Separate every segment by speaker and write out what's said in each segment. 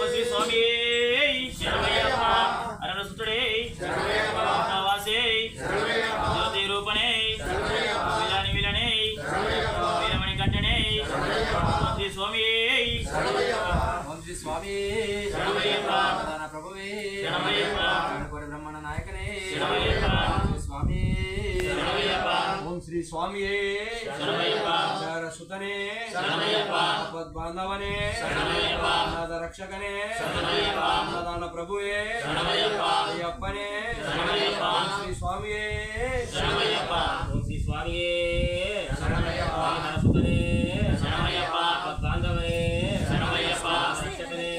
Speaker 1: శ్రీ స్వామి శరణమయ్యప్ప అరసుతుడే వాసే జ్యోతి రూపణే విలాని విలనే వీరమణి కంఠనే శ్రీ స్వామి
Speaker 2: ఓం శ్రీ స్వామి
Speaker 1: శరణమయ్యప్ప
Speaker 2: ప్రధాన ప్రభువే
Speaker 1: శరణమయ్యప్ప
Speaker 2: కోటి బ్రహ్మాండ నాయకనే
Speaker 1: శరణమయ్యప్ప
Speaker 2: స్వామి
Speaker 1: శరణమయ్యప్ప
Speaker 2: ఓం శ్రీ స్వామియే
Speaker 1: శరణమయ్యప్ప
Speaker 2: సుతనే
Speaker 1: శరణమయ్యప్ప
Speaker 2: బాంధవనే
Speaker 1: శరణమయ్యప్ప
Speaker 2: అనాథ రక్షకనే
Speaker 1: శరణమయ్యప్ప
Speaker 2: ప్రధాన ప్రభువే
Speaker 1: శరణమయ్యప్ప
Speaker 2: అయ్యప్పనే
Speaker 1: శరణమయ్యప్ప
Speaker 2: శ్రీ స్వామియే
Speaker 1: శరణమయ్యప్ప
Speaker 3: ఓం శ్రీ స్వామియే
Speaker 1: శరణమయ్యప్ప
Speaker 3: సుతనే
Speaker 1: శరణమయ్యప్ప
Speaker 3: బాంధవనే
Speaker 1: శరణమయ్యప్ప
Speaker 3: రక్షకనే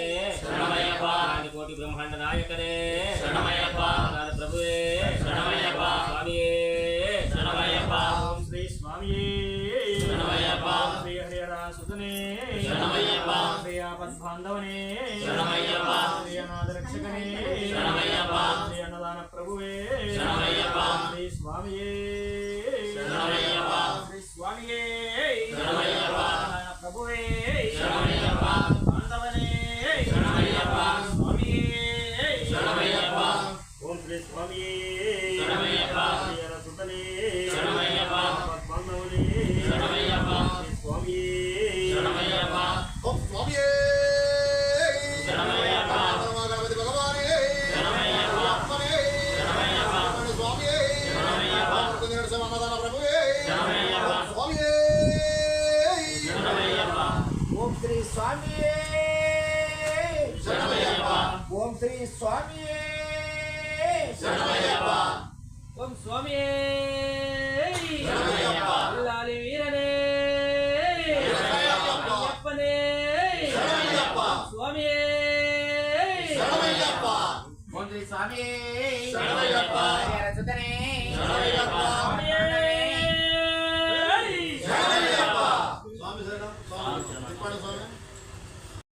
Speaker 1: శరణమయ్యప్ప
Speaker 3: కోటి బ్రహ్మాండ నాయకనే
Speaker 1: శరణమయ్యప్ప
Speaker 3: ప్రధాన ప్రభువే
Speaker 1: శరణమయ్యప్ప
Speaker 3: స్వామియే
Speaker 1: శరణమయ్యప్ప
Speaker 3: ఓం శ్రీ స్వామియే
Speaker 1: శరణమయ్యప్ప
Speaker 3: శ్రీ హరిహర సుతనే
Speaker 1: శరణమయ్యప్ప
Speaker 3: శ్రీ ఆపద్బాంధవనే
Speaker 1: శరణమయ్యప్ప
Speaker 3: శ్రీ అనాథ రక్షకనే
Speaker 1: శరణమయ్యప్ప
Speaker 3: శ్రీ అన్నదాన ప్రభువే
Speaker 1: శరణమయ్యప్ప
Speaker 3: శ్రీ స్వామియే
Speaker 1: శరణమయ్యప్ప
Speaker 3: శ్రీ స్వామియే
Speaker 1: శరణమయ్యప్ప
Speaker 3: అన్నదాన ప్రభువే
Speaker 1: శరణమయ్యప్ప
Speaker 3: బాంధవనే
Speaker 1: శరణమయ్యప్ప
Speaker 3: స్వామియే
Speaker 1: శరణమయ్యప్ప
Speaker 3: ఓం శ్రీ స్వామియే
Speaker 1: శరణమయ్యప్ప
Speaker 3: శ్రీ హరిహర సుతనే
Speaker 1: శరణమయ్యప్ప
Speaker 3: బాంధవనే
Speaker 1: శరణమయ్యప్ప
Speaker 3: శ్రీ స్వామియే
Speaker 1: శరణమయ్యప్ప
Speaker 4: ఓం స్వామియే
Speaker 1: శరణమయ్యప్ప
Speaker 4: గణపతి భగవానే
Speaker 1: శరణమయ్యప్ప
Speaker 4: అప్పనే
Speaker 1: శరణమయ్యప్ప
Speaker 4: స్వామియే
Speaker 1: శరణమయ్యప్ప
Speaker 4: కొంచెం అన్నదాన ప్రభువే
Speaker 1: శరణమయ్యప్ప
Speaker 4: స్వామియే
Speaker 1: శరణమయ్యప్ప
Speaker 2: ఓం శ్రీ స్వామియే
Speaker 1: శరణమయ్యప్ప
Speaker 2: ఓం శ్రీ స్వామియే
Speaker 1: శరణమయ్యప్ప
Speaker 3: ఓం స్వామియే
Speaker 1: శరణమయ్యప్ప
Speaker 3: అల్లాలి వీరనే
Speaker 4: శరణమయ్యప్ప
Speaker 3: అయ్యప్పనే
Speaker 4: శరణమయ్యప్ప
Speaker 3: స్వామియే
Speaker 4: శరణమయ్యప్ప
Speaker 2: ఓం శ్రీ స్వామియే
Speaker 4: శరణమయ్యప్ప
Speaker 2: హరిహర సుతనే
Speaker 4: శరణమయ్యప్ప